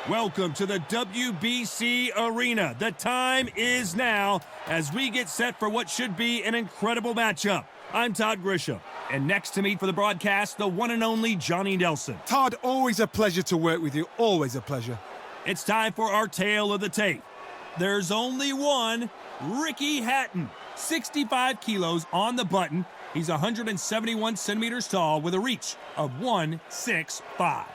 Welcome to the WBC Arena. The time is now as we get set for what should be an incredible matchup. I'm Todd Grisham, and next to me for the broadcast, the one and only Johnny Nelson. Todd, always a pleasure to work with you. Always a pleasure. It's time for our tale of the tape. There's only one, Ricky Hatton, 65 kilos on the button. He's 171 centimeters tall with a reach of 165.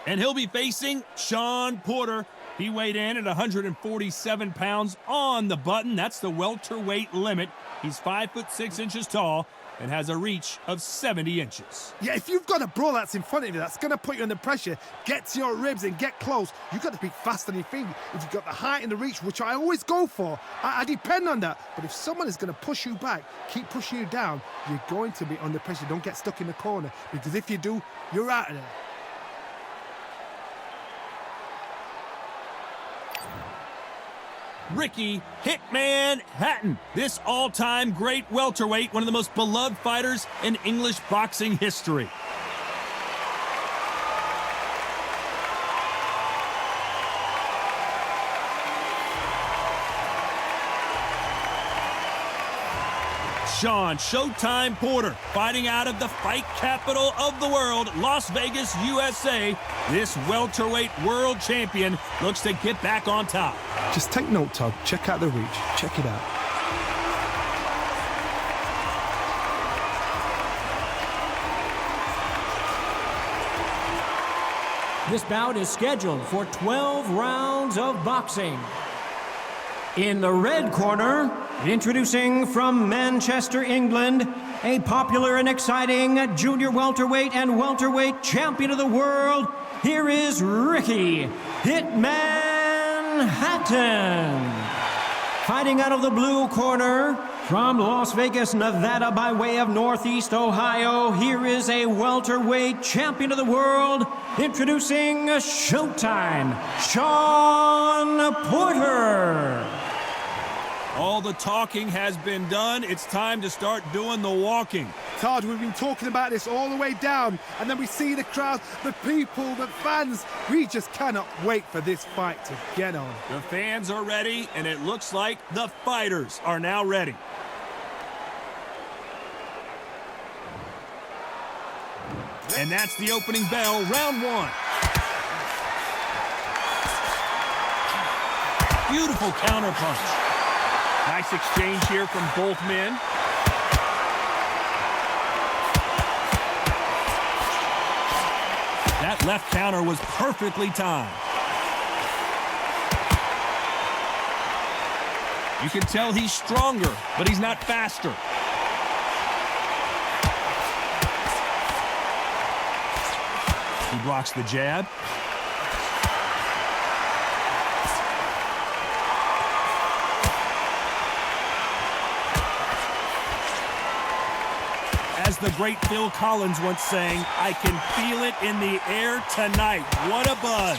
And he'll be facing Shawn Porter. He weighed in at 147 pounds on the button. That's the welterweight limit. He's 5'6" tall and has a reach of 70 inches. Yeah, if you've got a brawl that's in front of you, that's going to put you under pressure, get to your ribs and get close, you've got to be fast on your feet. If you've got the height and the reach, which I always go for, I depend on that. But if someone is going to push you back, keep pushing you down, you're going to be under pressure. Don't get stuck in the corner, because if you do, you're out of there. Ricky Hitman Hatton, this all-time great welterweight, one of the most beloved fighters in English boxing history. Shawn Showtime Porter, fighting out of the fight capital of the world, Las Vegas, USA. This welterweight world champion looks to get back on top. Just take note, Todd. Check out the reach. Check it out. This bout is scheduled for 12 rounds of boxing. In the red corner, introducing from Manchester, England, a popular and exciting junior welterweight and welterweight champion of the world, here is Ricky Hitman Hatton. Fighting out of the blue corner, from Las Vegas, Nevada, by way of Northeast Ohio, here is a welterweight champion of the world, introducing Showtime, Shawn Porter. All the talking has been done. It's time to start doing the walking. Todd, we've been talking about this all the way down, and then we see the crowd, the people, the fans. We just cannot wait for this fight to get on. The fans are ready, and it looks like the fighters are now ready. And that's the opening bell, round one. Beautiful counter punch. Nice exchange here from both men. That left counter was perfectly timed. You can tell he's stronger, but he's not faster. He blocks the jab. As the great Phil Collins once sang, I can feel it in the air tonight. What a buzz.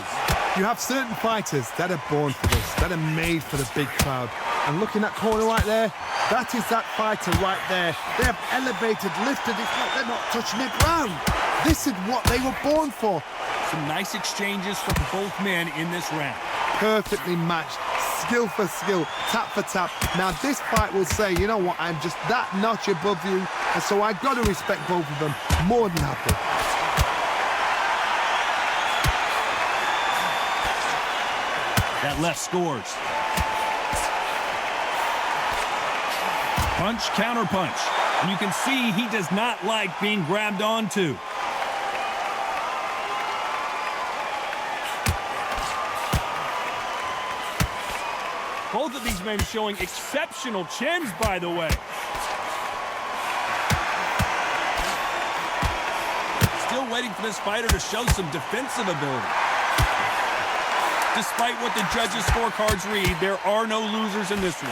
You have certain fighters that are born for this, that are made for the big crowd. And look in that corner right there, that is that fighter right there. They have elevated, lifted, it's like they're not touching the ground. This is what they were born for. Some nice exchanges from both men in this round. Perfectly matched, skill for skill, tap for tap. Now this fight will say, you know what, I'm just that notch above you, and so I got to respect both of them more than happy. That left scores. Punch, counter punch. And you can see he does not like being grabbed onto. Both of these men showing exceptional chins, by the way. Still waiting for this fighter to show some defensive ability. Despite what the judges' scorecards read, there are no losers in this one.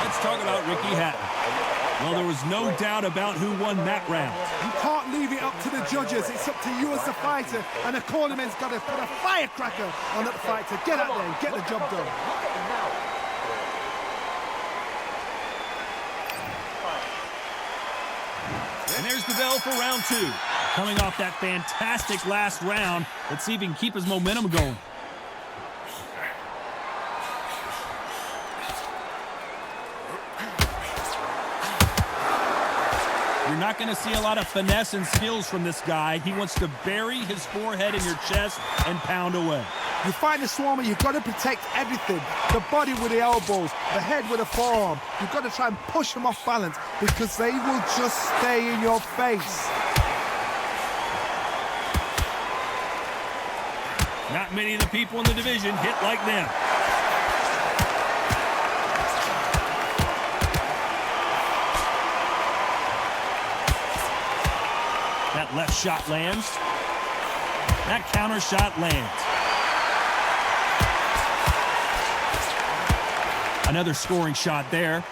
Let's talk about Ricky Hatton. Well, there was no doubt about who won that round. You can't leave it up to the judges. It's up to you as the fighter, and the cornerman's got to put a firecracker on that fighter. Get out there and get the job done. And there's the bell for round two. Coming off that fantastic last round, let's see if he can keep his momentum going. You're not going to see a lot of finesse and skills from this guy. He wants to bury his forehead in your chest and pound away. You fight the Swarmer, you've got to protect everything. The body with the elbows, the head with the forearm. You've got to try and push them off balance because they will just stay in your face. Not many of the people in the division hit like them. That left shot lands. That counter shot lands. Another scoring shot there.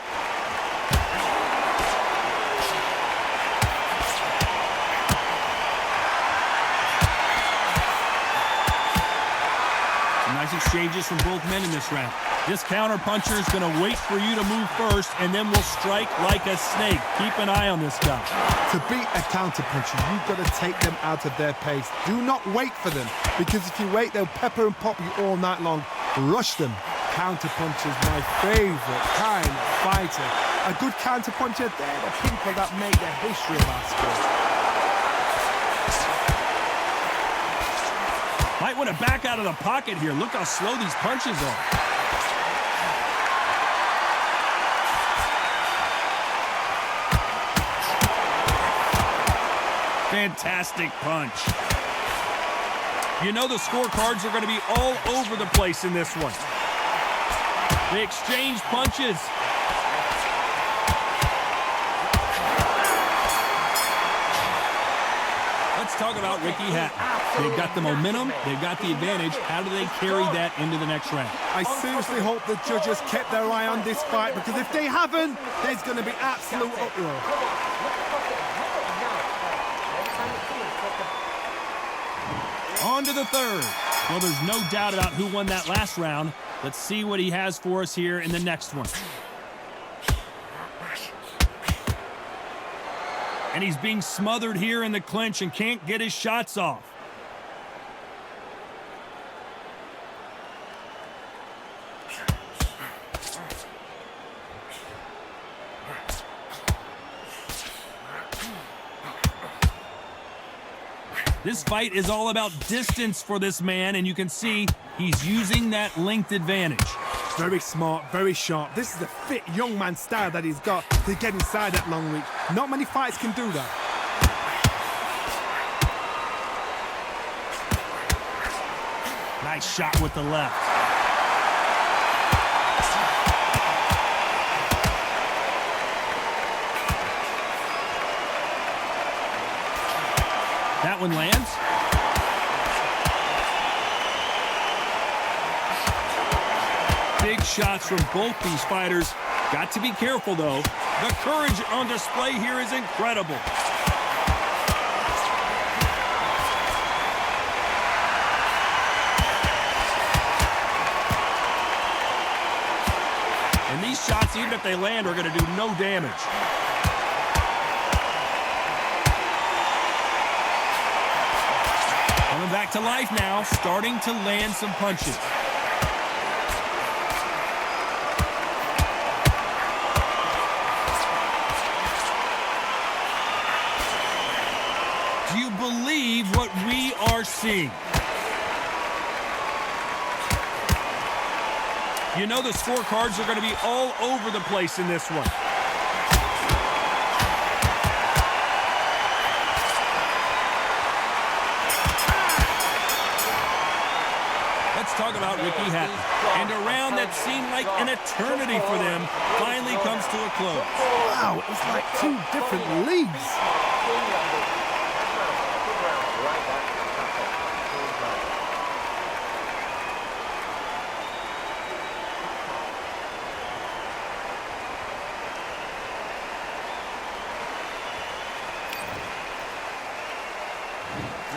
Some nice exchanges from both men in this round. This counter puncher is going to wait for you to move first and then will strike like a snake. Keep an eye on this guy. To beat a counter puncher, you've got to take them out of their pace. Do not wait for them, because if you wait, they'll pepper and pop you all night long. Rush them. Counter puncher is my favorite kind of fighter. A good counter puncher, they're the people that make the history of our sport. Might want to back out of the pocket here. Look how slow these punches are. Fantastic punch. You know the scorecards are going to be all over the place in this one. They exchange punches. Let's talk about Ricky Hatton. They've got the momentum, they've got the advantage. How do they carry that into the next round? I seriously hope the judges kept their eye on this fight, because if they haven't, there's going to be absolute uproar. On to the third. Well, there's no doubt about who won that last round. Let's see what he has for us here in the next one. And he's being smothered here in the clinch and can't get his shots off. This fight is all about distance for this man, and you can see he's using that length advantage. Very smart, very sharp. This is the fit young man style that he's got to get inside that long reach. Not many fights can do that. Nice shot with the left. That one lands. Big shots from both these fighters. Got to be careful, though. The courage on display here is incredible. And these shots, even if they land, are going to do no damage. Coming back to life now, starting to land some punches. Do you believe what we are seeing? You know the scorecards are going to be all over the place in this one. Let's talk about Ricky Hatton. And a round that seemed like an eternity for them finally comes to a close. Wow, it's like two different leagues.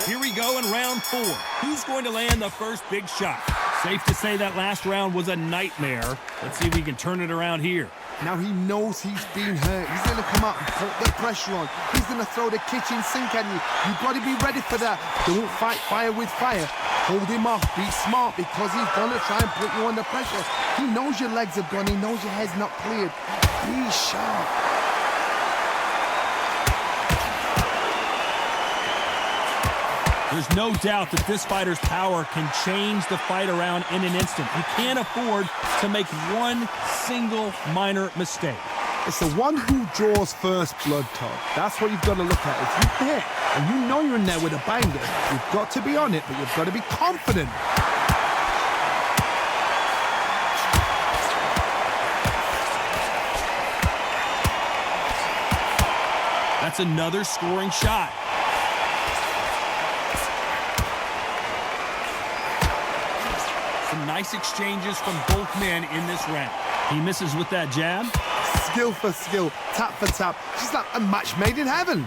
Here we go in round 4. Who's going to land the first big shot? Safe to say that last round was a nightmare. Let's see if we can turn it around here. Now he knows he's been hurt. He's going to come out and put the pressure on. He's going to throw the kitchen sink at you. You've got to be ready for that. Don't fight fire with fire. Hold him off. Be smart because he's going to try and put you under pressure. He knows your legs are gone. He knows your head's not cleared. Be sharp. There's no doubt that this fighter's power can change the fight around in an instant. You can't afford to make one single minor mistake. It's the one who draws first blood, Todd. That's what you've got to look at. If you hit and you know you're in there with a banger, you've got to be on it, but you've got to be confident. That's another scoring shot. Some nice exchanges from both men in this round. He misses with that jab. Skill for skill, tap for tap. Just like a match made in heaven.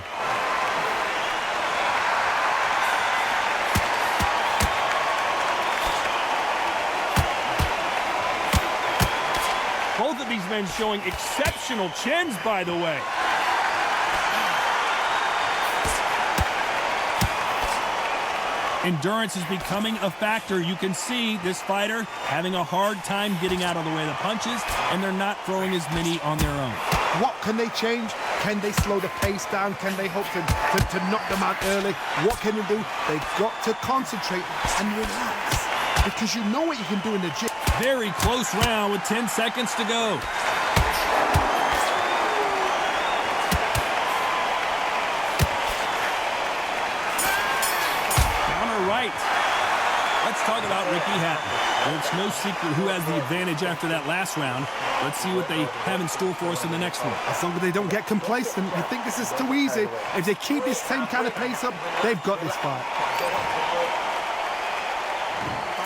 Both of these men showing exceptional chins, by the way. Endurance is becoming a factor. You can see this fighter having a hard time getting out of the way of the punches, and they're not throwing as many on their own. What can they change? Can they slow the pace down? Can they hope to knock them out early? What can they do? They've got to concentrate and relax because you know what you can do in the gym. Very close round with 10 seconds to go. Right. Let's talk about Ricky Hatton. Well, it's no secret who has the advantage after that last round. Let's see what they have in store for us in the next one. As long as they don't get complacent, you think this is too easy. If they keep this same kind of pace up, they've got this fight.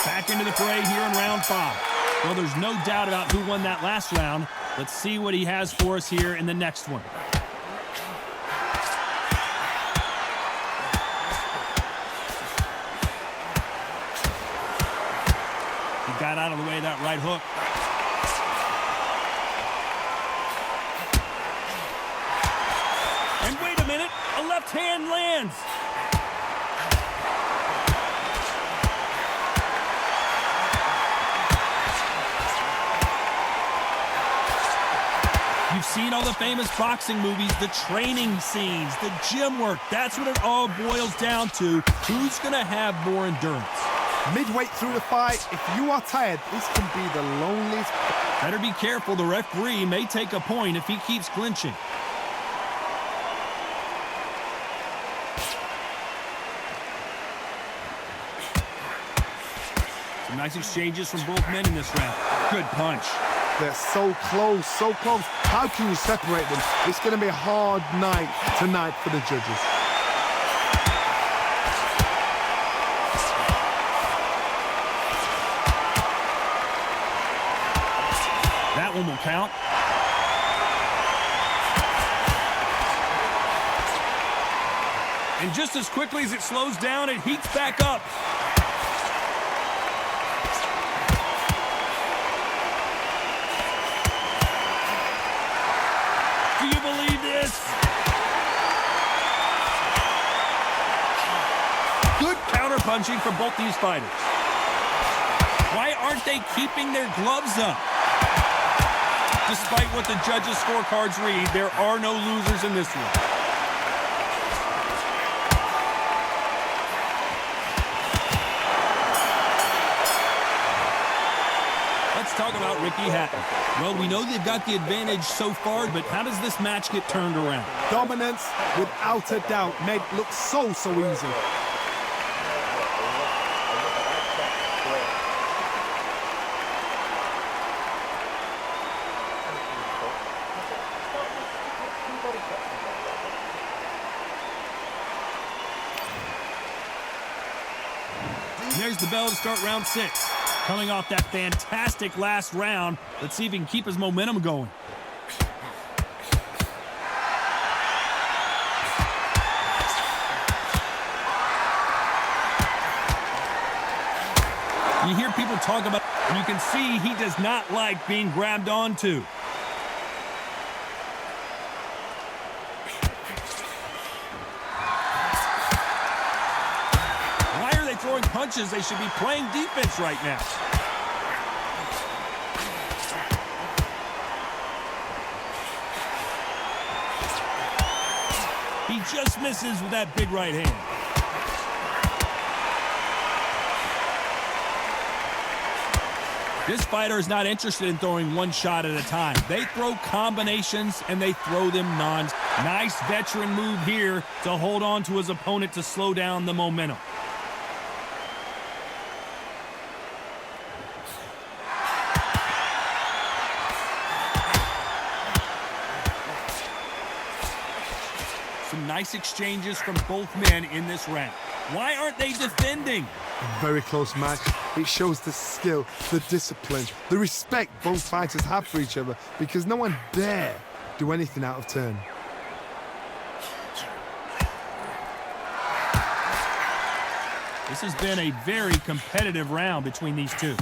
Back into the fray here in round 5. Well, there's no doubt about who won that last round. Let's see what he has for us here in the next one. Got out of the way of that right hook. And wait a minute, a left hand lands. You've seen all the famous boxing movies, the training scenes, the gym work. That's what it all boils down to. Who's going to have more endurance? Midway through the fight, if you are tired, this can be the loneliest. Better be careful. The referee may take a point if he keeps clinching. Some nice exchanges from both men in this round. Good punch. They're so close, so close. How can you separate them? It's going to be a hard night tonight for the judges. That one will count. And just as quickly as it slows down, it heats back up. Do you believe this? Good counter punching from both these fighters. Why aren't they keeping their gloves up? Despite what the judges' scorecards read, there are no losers in this one. Let's talk about Ricky Hatton. Well, we know they've got the advantage so far, but how does this match get turned around? Dominance, without a doubt, made it look so easy. There's the bell to start round 6. Coming off that fantastic last round, let's see if he can keep his momentum going. You hear people talk about, and you can see he does not like being grabbed onto. Why are they throwing punches? They should be playing defense right now. He just misses with that big right hand. This fighter is not interested in throwing one shot at a time. They throw combinations, and they throw them nons. Nice veteran move here to hold on to his opponent to slow down the momentum. Some nice exchanges from both men in this round. Why aren't they defending? A very close match. It shows the skill, the discipline, the respect both fighters have for each other, because no one dare do anything out of turn. This has been a very competitive round between these two.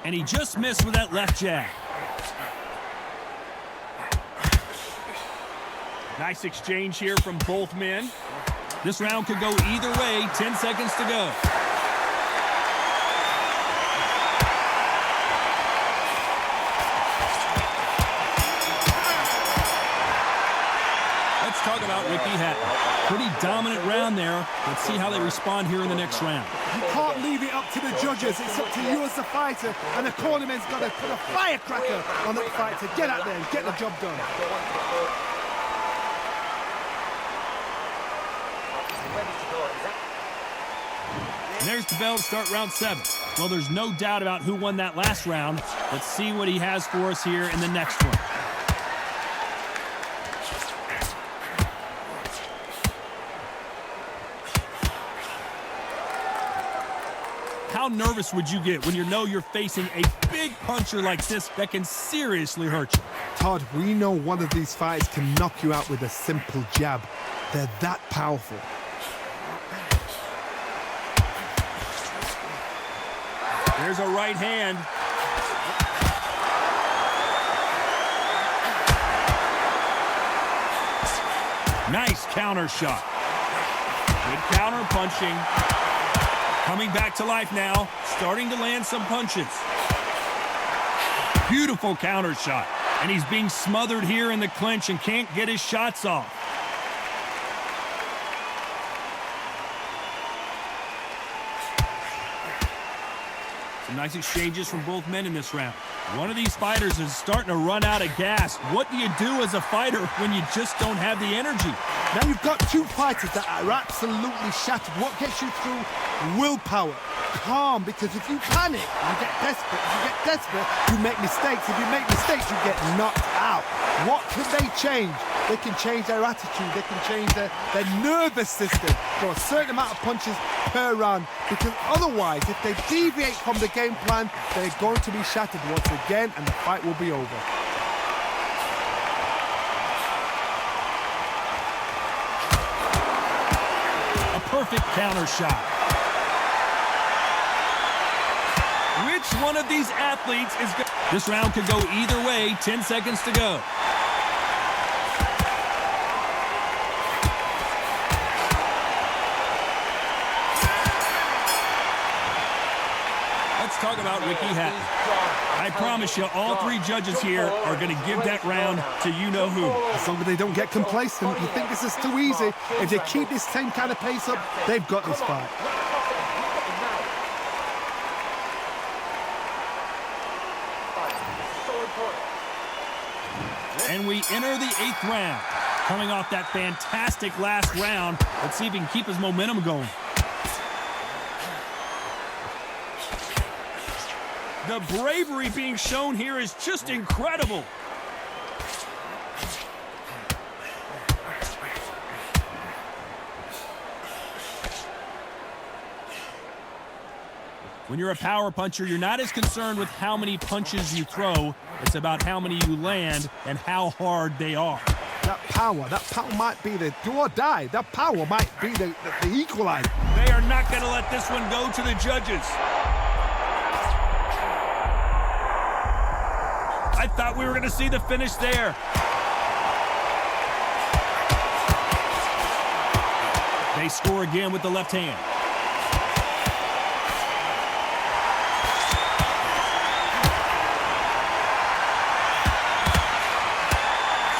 And he just missed with that left jab. Nice exchange here from both men. This round could go either way. 10 seconds to go. Let's talk about Ricky Hatton. Pretty dominant round there. Let's see how they respond here in the next round. You can't leave it up to the judges. It's up to you as the fighter, and the cornerman's got to put a firecracker on that fight to get out there and get the job done. And there's the bell to start round 7. Well, there's no doubt about who won that last round. Let's see what he has for us here in the next one. How nervous would you get when you know you're facing a big puncher like this that can seriously hurt you? Todd, we know one of these fighters can knock you out with a simple jab. They're that powerful. There's a right hand. Nice counter shot. Good counter punching. Coming back to life now, starting to land some punches. Beautiful counter shot. And he's being smothered here in the clinch and can't get his shots off. Some nice exchanges from both men in this round. One of these fighters is starting to run out of gas. What do you do as a fighter when you just don't have the energy? Now you've got two fighters that are absolutely shattered. What gets you through? Willpower. Calm, because if you panic, you get desperate. If you get desperate, you make mistakes. If you make mistakes, you get knocked out. What can they change? They can change their attitude. They can change their nervous system for a certain amount of punches per round, because otherwise, if they deviate from the game plan, they're going to be shattered once again, and the fight will be over. A perfect counter shot. Which one of these athletes is going? This round could go either way. 10 seconds to go. Let's talk about Ricky Hatton. I promise you, all three judges here are going to give that round to you-know-who. As long as they don't get complacent, you think this is too easy. If they keep this same kind of pace up, they've got this fight. And we enter the 8th round. Coming off that fantastic last round, let's see if he can keep his momentum going. The bravery being shown here is just incredible. When you're a power puncher, you're not as concerned with how many punches you throw. It's about how many you land and how hard they are. That power might be the do or die. That power might be the equalizer. They are not going to let this one go to the judges. I thought we were going to see the finish there. They score again with the left hand.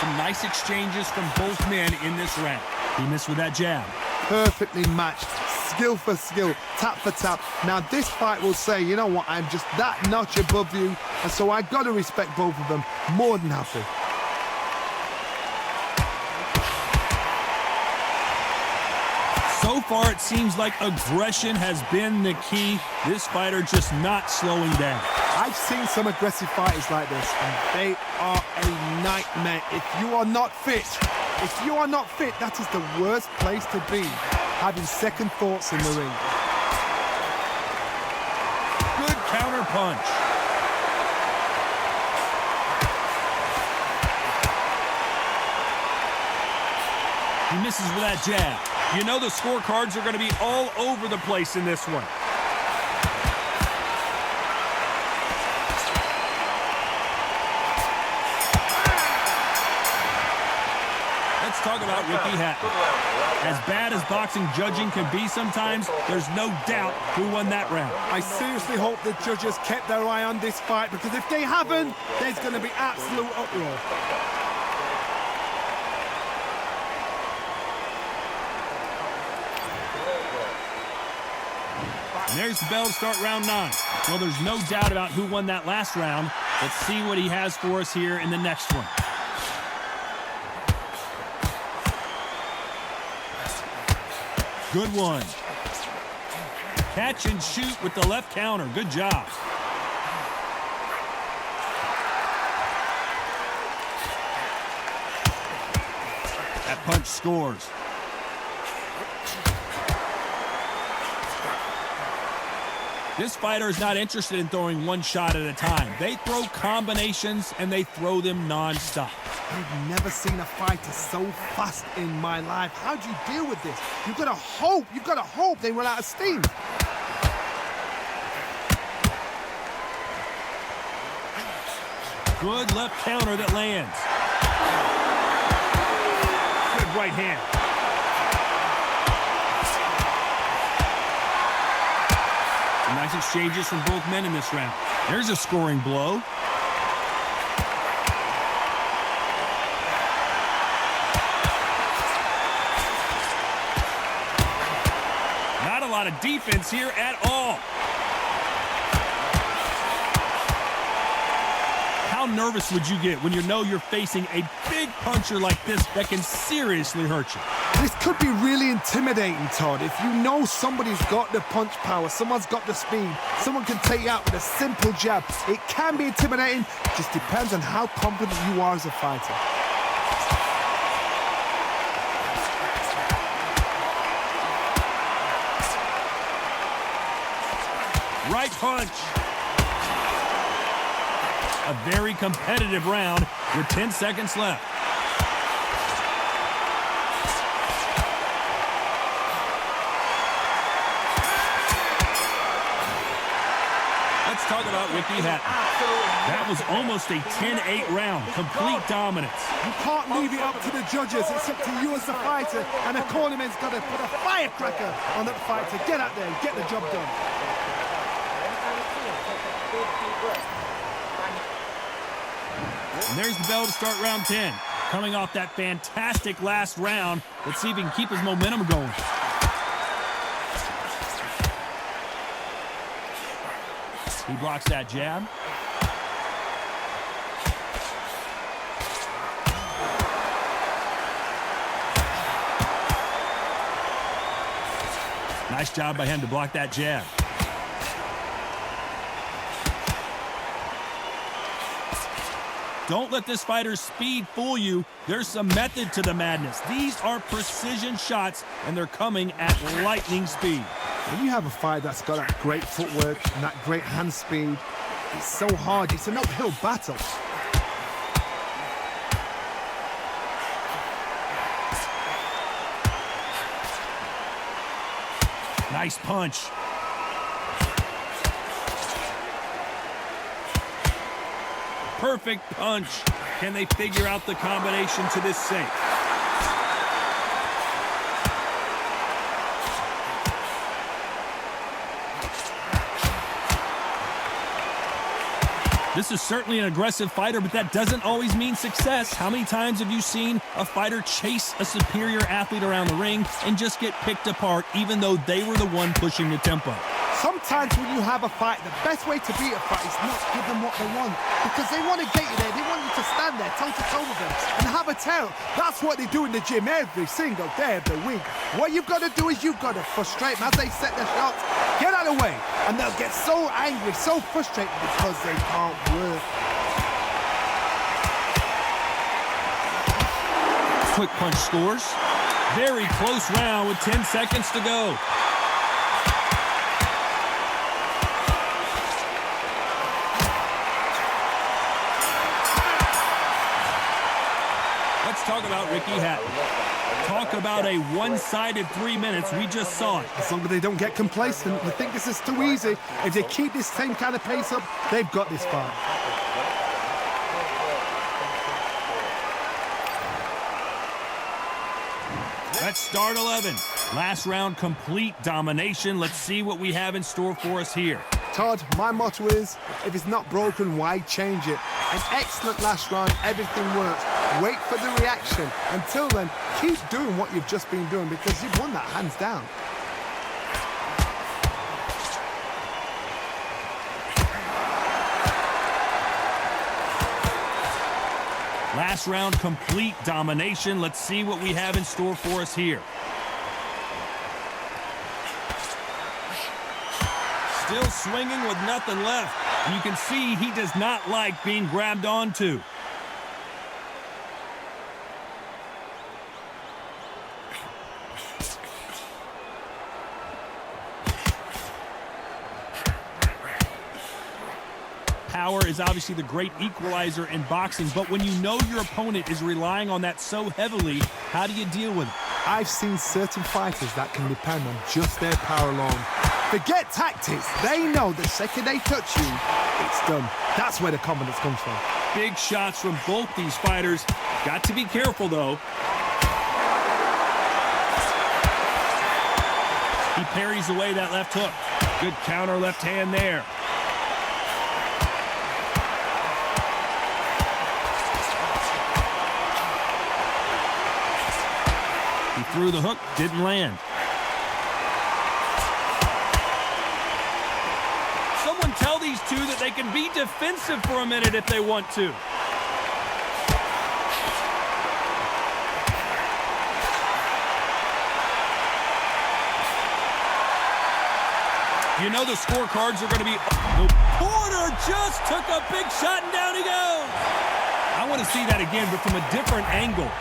Some nice exchanges from both men in this round. He missed with that jab. Perfectly matched. Skill for skill, tap for tap. Now this fight will say, you know what, I'm just that notch above you, and so I got to respect both of them. More than happy. So far, it seems like aggression has been the key. This fighter just not slowing down. I've seen some aggressive fighters like this, and they are a nightmare. If you are not fit, that is the worst place to be. Having second thoughts in the ring. Good counter punch. He misses with that jab. You know the scorecards are going to be all over the place in this one. Let's talk about Ricky Hatton. As bad as boxing judging can be sometimes, there's no doubt who won that round. I seriously hope the judges kept their eye on this fight, because if they haven't, there's going to be absolute uproar. And there's the bell to start round 9. Well, there's no doubt about who won that last round. Let's see what he has for us here in the next one. Good one. Catch and shoot with the left counter. Good job. That punch scores. This fighter is not interested in throwing one shot at a time. They throw combinations, and they throw them non-stop. I've never seen a fighter so fast in my life. How do you deal with this? You've got to hope they run out of steam. Good left counter that lands. Good right hand. Some nice exchanges from both men in this round. There's a scoring blow. Not a lot of defense here at all. How nervous would you get when you know you're facing a big puncher like this that can seriously hurt you? This could be really intimidating, Todd. If you know somebody's got the punch power, someone's got the speed, someone can take you out with a simple jab. It can be intimidating. It just depends on how confident you are as a fighter. Right punch. A very competitive round with 10 seconds left. Let's talk about Ricky Hatton. That was almost a 10-8 round, complete dominance. You can't leave it up to the judges. It's up to you as the fighter, and the cornerman's got to put a firecracker on that fight to get out there and get the job done. And there's the bell to start round 10. Coming off that fantastic last round, let's see if he can keep his momentum going. He blocks that jab. Nice job by him to block that jab. Don't let this fighter's speed fool you. There's some method to the madness. These are precision shots, and they're coming at lightning speed. When you have a fight that's got that great footwork and that great hand speed, it's so hard. It's an uphill battle. Nice punch. Perfect punch. Can they figure out the combination to this sink? This is certainly an aggressive fighter, but that doesn't always mean success. How many times have you seen a fighter chase a superior athlete around the ring and just get picked apart even though they were the one pushing the tempo? Sometimes when you have a fight, the best way to beat a fight is not give them what they want, because they want to get you there. They want you to stand there toe-to-toe with them and have a tell. That's what they do in the gym every single day of the week. What you've got to do is you've got to frustrate them as they set their shots. Get out of the way, and they'll get so angry, so frustrated because they can't work. Quick punch scores. Very close round with 10 seconds to go. Talk about Ricky Hatton. Talk about a one-sided 3 minutes. We just saw it. As long as they don't get complacent, they think this is too easy. If they keep this same kind of pace up, they've got this far. Let's start 11. Last round, complete domination. Let's see what we have in store for us here. Todd, my motto is, if it's not broken, why change it? An excellent last round, everything works. Wait for the reaction. Until then, keep doing what you've just been doing, because you've won that hands down. Last round, complete domination. Let's see what we have in store for us here. Still swinging with nothing left. And you can see he does not like being grabbed onto. Power is obviously the great equalizer in boxing, but when you know your opponent is relying on that so heavily, how do you deal with it? I've seen certain fighters that can depend on just their power alone. Forget tactics. They know the second they touch you, it's done. That's where the confidence comes from. Big shots from both these fighters. Got to be careful, though. He parries away that left hook. Good counter left hand there. He threw the hook, didn't land. Someone tell these two that they can be defensive for a minute if they want to. You know the scorecards are going to be... Porter just took a big shot and down he goes. I want to see that again, but from a different angle.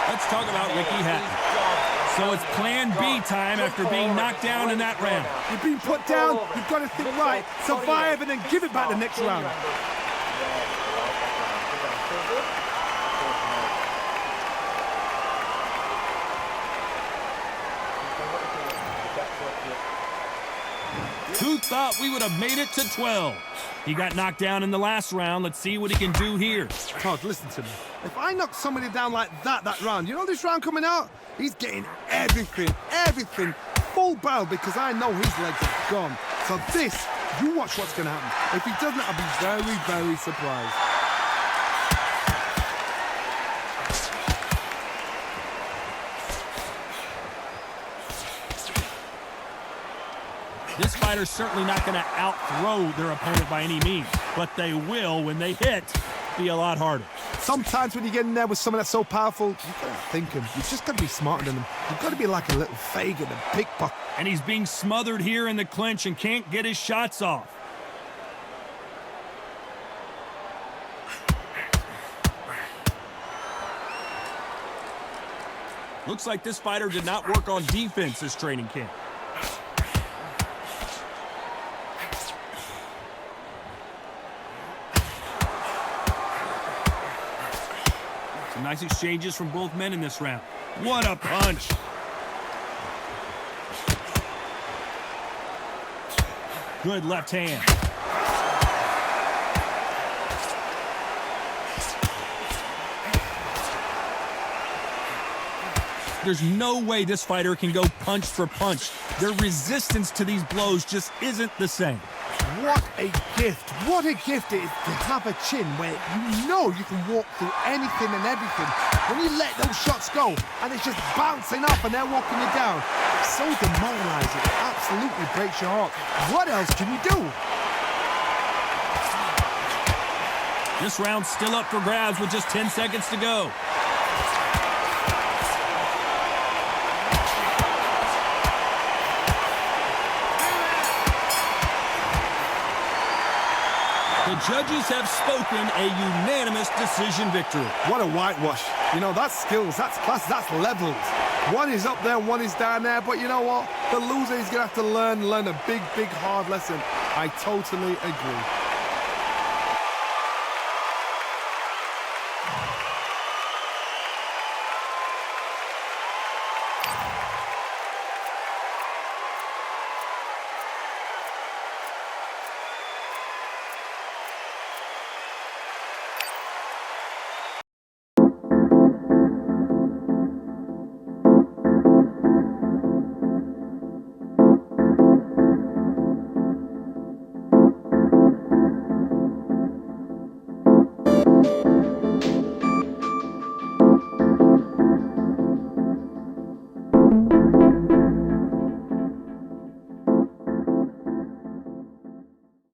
Let's talk about Ricky Hatton. So it's plan B time after being knocked down in that round. You've been put down, you've got to think right, survive, and then give it back the next round. Who thought we would have made it to 12? He got knocked down in the last round. Let's see what he can do here. Todd, listen to me. If I knock somebody down like that round, you know this round coming out? He's getting everything, full barrel, because I know his legs are gone. So this, you watch what's going to happen. If he doesn't, I'll be very surprised. This fighter's certainly not going to out-throw their opponent by any means, but they will, when they hit, be a lot harder. Sometimes when you get in there with someone that's so powerful, you've got to think him. You've just got to be smarter than him. You've got to be like a little Fagin, a pickpocket. And he's being smothered here in the clinch and can't get his shots off. Looks like this fighter did not work on defense this training camp. Some nice exchanges from both men in this round. What a punch! Good left hand. There's no way this fighter can go punch for punch. Their resistance to these blows just isn't the same. What a gift. What a gift it is to have a chin where you know you can walk through anything and everything. When you let those shots go and it's just bouncing up and they're walking you down, it's so demoralizing. It absolutely breaks your heart. What else can you do? This round's still up for grabs with just 10 seconds to go. The judges have spoken, a unanimous decision victory. What a whitewash. You know, that's skills, that's class, that's levels. One is up there, one is down there, but you know what? The loser is going to have to learn a big hard lesson. I totally agree.